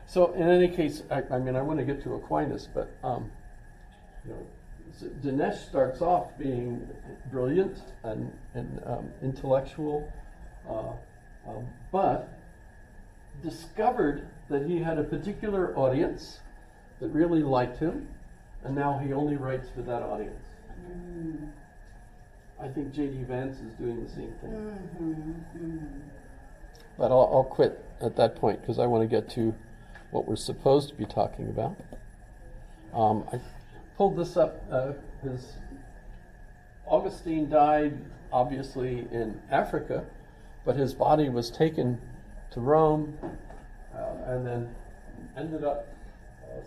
So in any case, I mean, I want to get to Aquinas, but you know, Dinesh starts off being brilliant and intellectual, but discovered that he had a particular audience that really liked him, and now he only writes for that audience. I think J.D. Vance is doing the same thing. But I'll quit at that point because I want to get to what we're supposed to be talking about. I pulled this up because Augustine died obviously in Africa, but his body was taken to Rome and then ended up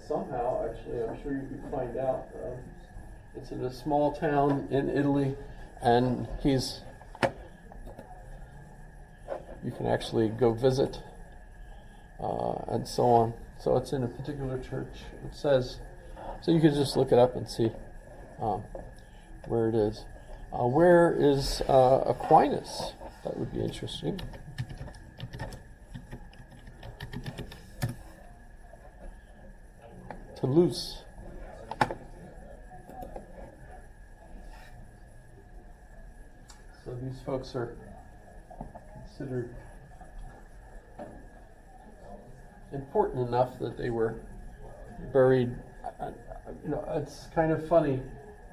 somehow, actually, I'm sure you can find out. It's in a small town in Italy, and you can actually go visit and so on. So it's in a particular church. It says, so you can just look it up and see where it is. Where is Aquinas? That would be interesting. Toulouse. So these folks are considered important enough that they were buried. You know, it's kind of funny.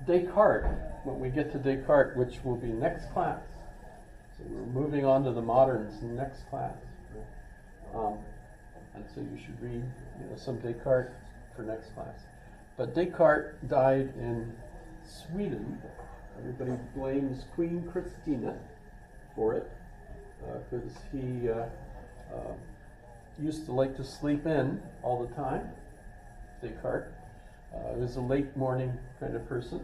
Descartes, when we get to Descartes, which will be next class. So we're moving on to the moderns next class. And so you should read, some Descartes for next class. But Descartes died in Sweden. Everybody blames Queen Christina for it because he used to like to sleep in all the time, Descartes. He was a late morning kind of person.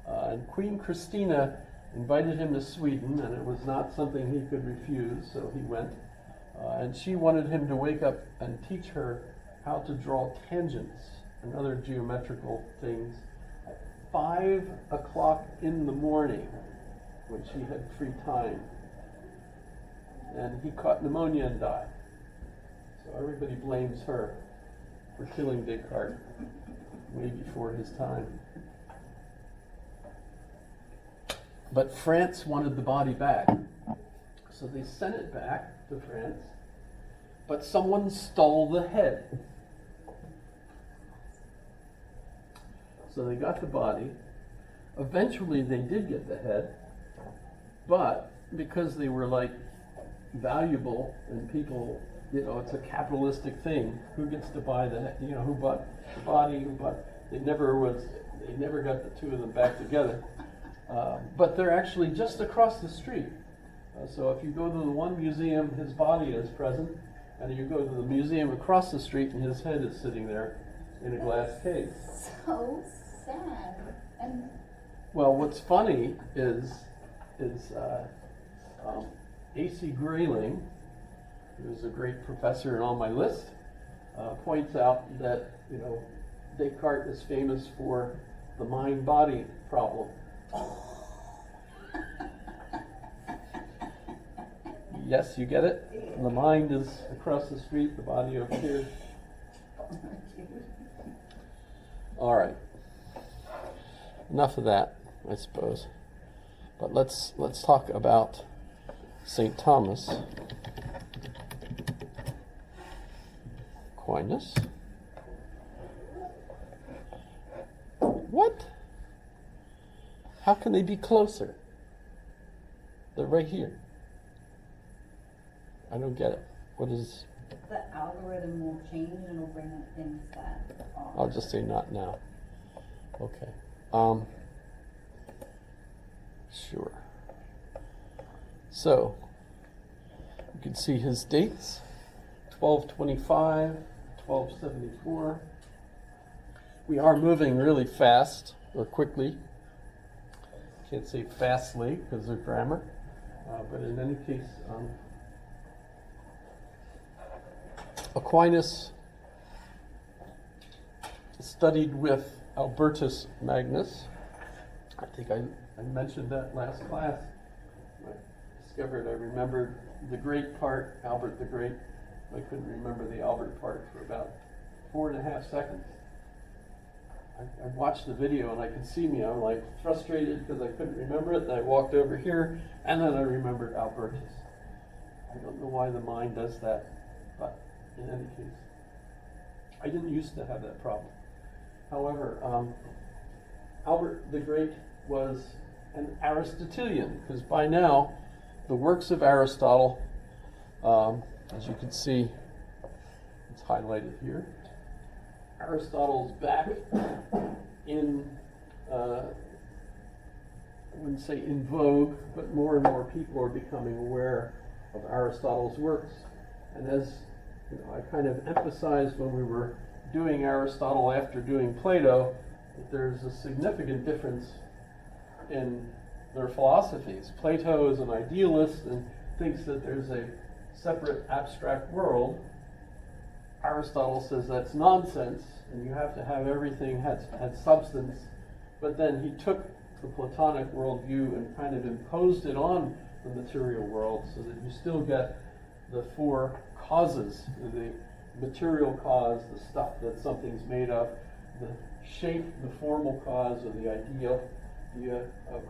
And Queen Christina invited him to Sweden, and it was not something he could refuse, so he went. And she wanted him to wake up and teach her how to draw tangents and other geometrical things at 5 o'clock in the morning when she had free time. And he caught pneumonia and died. So everybody blames her for killing Descartes way before his time. But France wanted the body back. So they sent it back to France, but someone stole the head. So they got the body. Eventually they did get the head, but because they were like valuable and people, it's a capitalistic thing. Who gets to buy the head? Who bought the body? Who bought? They never got the two of them back together. But they're actually just across the street. So if you go to the one museum, his body is present, and you go to the museum across the street, and his head is sitting there in a glass case. So sad. And well, what's funny is A.C. Grayling, who's a great professor on my list, points out that Descartes is famous for the mind-body problem. Yes, you get it? The mind is across the street, the body over here. All right. Enough of that, I suppose. But let's talk about St. Thomas Aquinas. What? How can they be closer? They're right here. I don't get it. What is... The algorithm will change and it'll bring up things that are... I'll just say not now. Okay. Sure. So, you can see his dates. 1225, 1274. We are moving really fast, or quickly. Can't say fastly because of grammar. But in any case, Aquinas studied with Albertus Magnus. I think I mentioned that last class. I remembered the great part, Albert the Great, I couldn't remember the Albert part for about 4.5 seconds. I watched the video and I could see me. I'm like frustrated because I couldn't remember it. And I walked over here and then I remembered Albertus. I don't know why the mind does that, but in any case, I didn't used to have that problem. However, Albert the Great was an Aristotelian, because by now the works of Aristotle, as you can see, it's highlighted here. Aristotle's back in, I wouldn't say in vogue, but more and more people are becoming aware of Aristotle's works. And as you know, I kind of emphasized when we were doing Aristotle after doing Plato, that there's a significant difference in their philosophies. Plato is an idealist and thinks that there's a separate abstract world. Aristotle says that's nonsense, and you have to have everything had substance. But then he took the Platonic worldview and kind of imposed it on the material world, so that you still get the four causes: the material cause, the stuff that something's made of; the shape, the formal cause, or the idea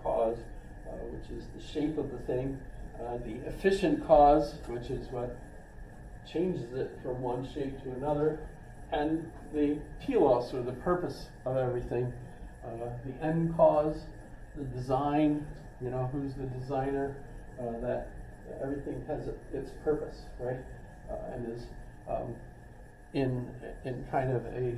cause, which is the shape of the thing; the efficient cause, which is what changes it from one shape to another; and the telos, or the purpose of everything; the end cause, the design, you know, who's the designer, that everything has its purpose, right? And is in kind of a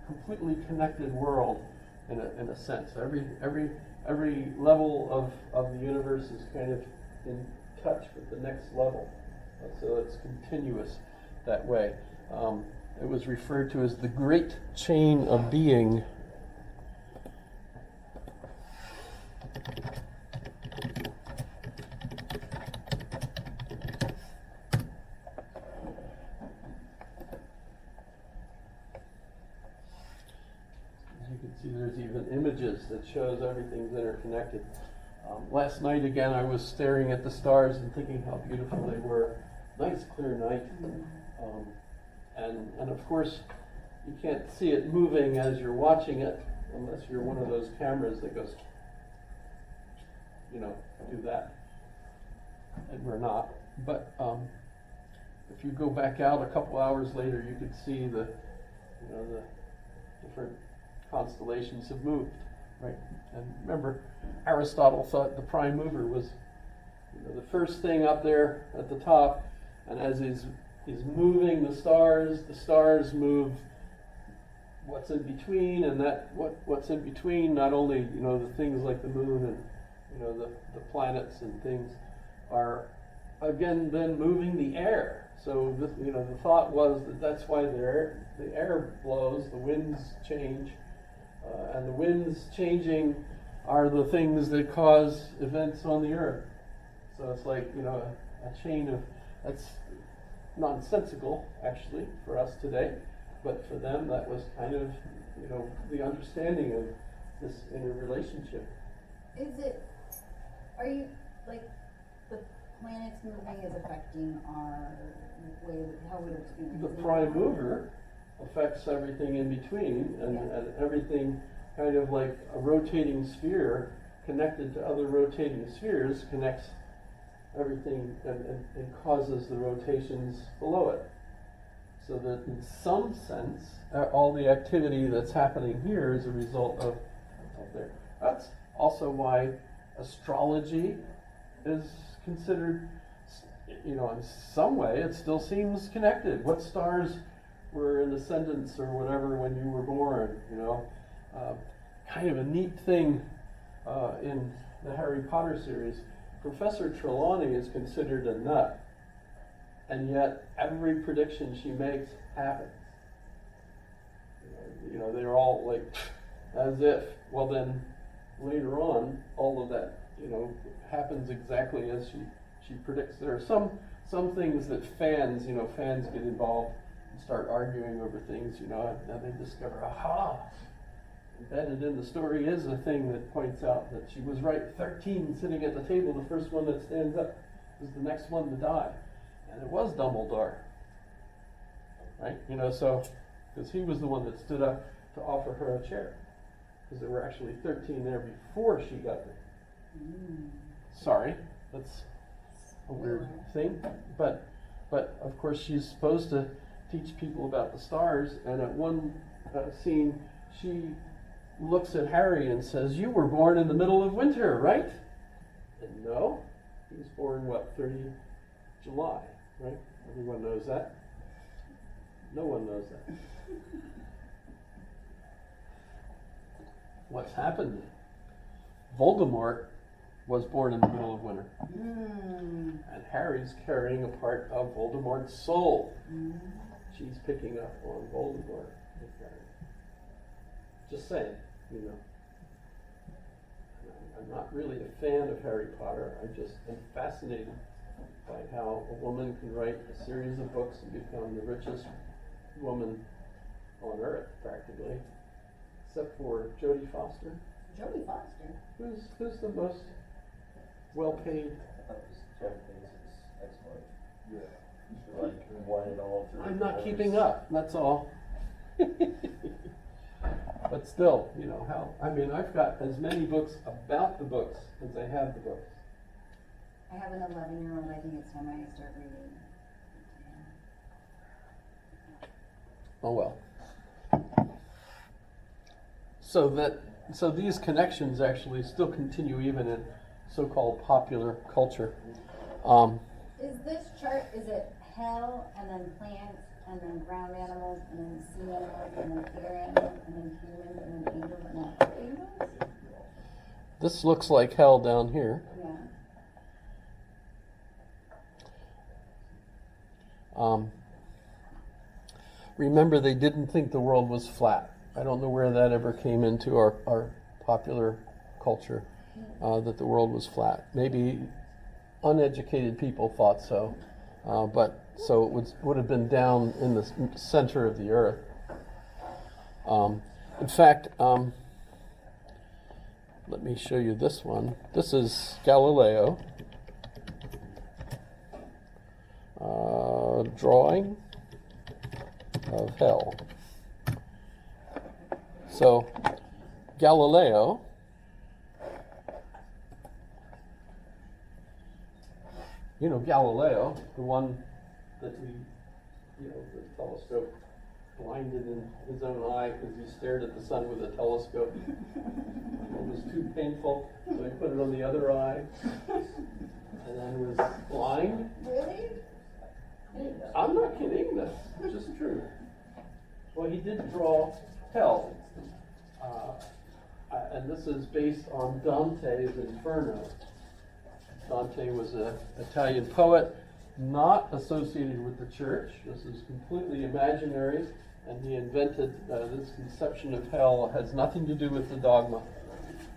completely connected world in a sense. Every level of the universe is kind of in touch with the next level, so it's continuous that way. It was referred to as the great chain of being. There's even images that shows everything's interconnected. Last night again, I was staring at the stars and thinking how beautiful they were. Nice clear night, and of course you can't see it moving as you're watching it unless you're one of those cameras that goes, you know, do that. And we're not. But if you go back out a couple hours later, you could see the different constellations have moved, right? And remember, Aristotle thought the prime mover was, the first thing up there at the top, and as he's moving the stars move what's in between, and that what's in between, not only the things like the moon and the planets and things, are again then moving the air. So the thought was that's why the air blows, the winds change. And the winds changing are the things that cause events on the earth. So it's like, a chain of, that's nonsensical, actually, for us today. But for them, that was kind of, the understanding of this interrelationship. Are you, like, the planets moving is affecting our way, how we're experiencing The prime mover affects everything in between, and everything kind of like a rotating sphere connected to other rotating spheres connects everything and causes the rotations below it. So that in some sense, all the activity that's happening here is a result of there. That's also why astrology is considered, in some way, it still seems connected. What stars were in ascendance or whatever when you were born, kind of a neat thing in the Harry Potter series. Professor Trelawney is considered a nut, and yet every prediction she makes happens. They're all like, as if, well then, later on, all of that, happens exactly as she predicts. There are some things that fans get involved and start arguing over things, and they discover, aha, embedded in the story is a thing that points out that she was right. 13 sitting at the table, the first one that stands up is the next one to die. And it was Dumbledore. right? You know, so, because he was the one that stood up to offer her a chair. Because there were actually 13 there before she got there. Sorry, that's a weird thing. But of course she's supposed to teach people about the stars, and at one scene she looks at Harry and says, "You were born in the middle of winter, right?" And no, he was born, 30 July, right? Everyone knows that. No one knows that. What's happened? Voldemort was born in the middle of winter. And Harry's carrying a part of Voldemort's soul. She's picking up on Voldemort with Harry. Just saying, you know. I'm not really a fan of Harry Potter. I just am fascinated by how a woman can write a series of books and become the richest woman on earth, practically. Except for Jodie Foster. Jodie Foster? Who's the most well-paid? That was Jeff Bezos' ex-wife. Yeah. Like, won it all through. I'm not keeping up, that's all. But still, you know, I've got as many books about the books as I have the books. I have an 11-year-old. I think it's time I start reading. Oh well. So these connections actually still continue even in so-called popular culture. Is this chart, is it hell, and then plants, and then ground animals, and then sea animals, and then air animals, and then humans, and then angels, and then angels? This looks like hell down here. Yeah. Remember, they didn't think the world was flat. I don't know where that ever came into our popular culture, that the world was flat. Maybe uneducated people thought so, but so it would have been down in the center of the earth. In fact, let me show you this one. This is Galileo drawing of hell. So Galileo Galileo, the one that the telescope blinded in his own eye because he stared at the sun with a telescope. It was too painful, so he put it on the other eye, and then was blind. Really? I'm not kidding, that's just true. Well, he did draw hell, and this is based on Dante's Inferno. Dante was an Italian poet, not associated with the church. This is completely imaginary, and he invented this conception of hell. Has nothing to do with the dogma.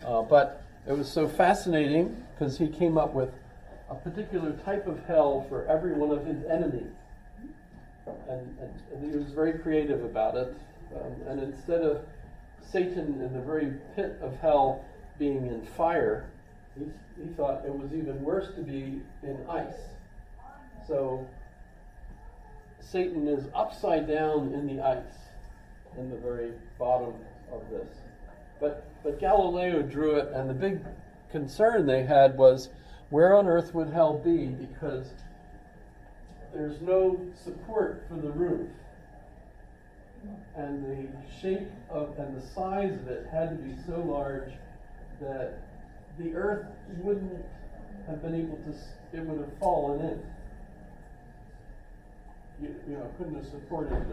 But it was so fascinating because he came up with a particular type of hell for every one of his enemies. And he was very creative about it. And instead of Satan in the very pit of hell being in fire, he thought it was even worse to be in ice. So Satan is upside down in the ice, in the very bottom of this. But Galileo drew it, and the big concern they had was, where on earth would hell be? Because there's no support for the roof. And the shape of and the size of it had to be so large that the earth wouldn't have been able to, it would have fallen in. Couldn't have supported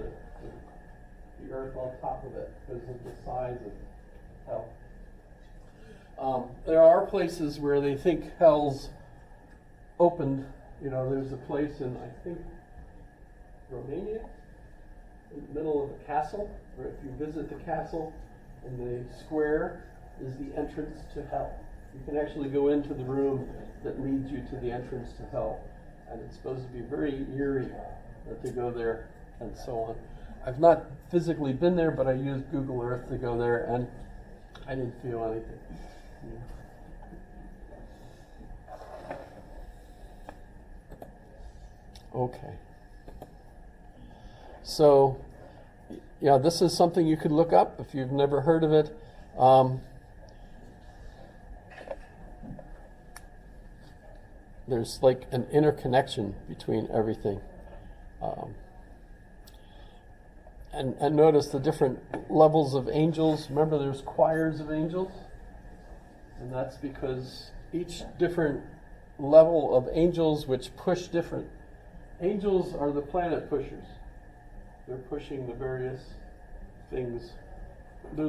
the earth on top of it because of the size of hell. There are places where they think hell's opened. There's a place in, I think, Romania, in the middle of a castle, where if you visit the castle, in the square is the entrance to hell. You can actually go into the room that leads you to the entrance to hell, and it's supposed to be very eerie to go there and so on. I've not physically been there, but I used Google Earth to go there, and I didn't feel anything. Okay. So, yeah, this is something you could look up if you've never heard of it. There's like an interconnection between everything. And notice the different levels of angels. Remember, there's choirs of angels? And that's because each different level of angels which push different. Angels are the planet pushers. They're pushing the various things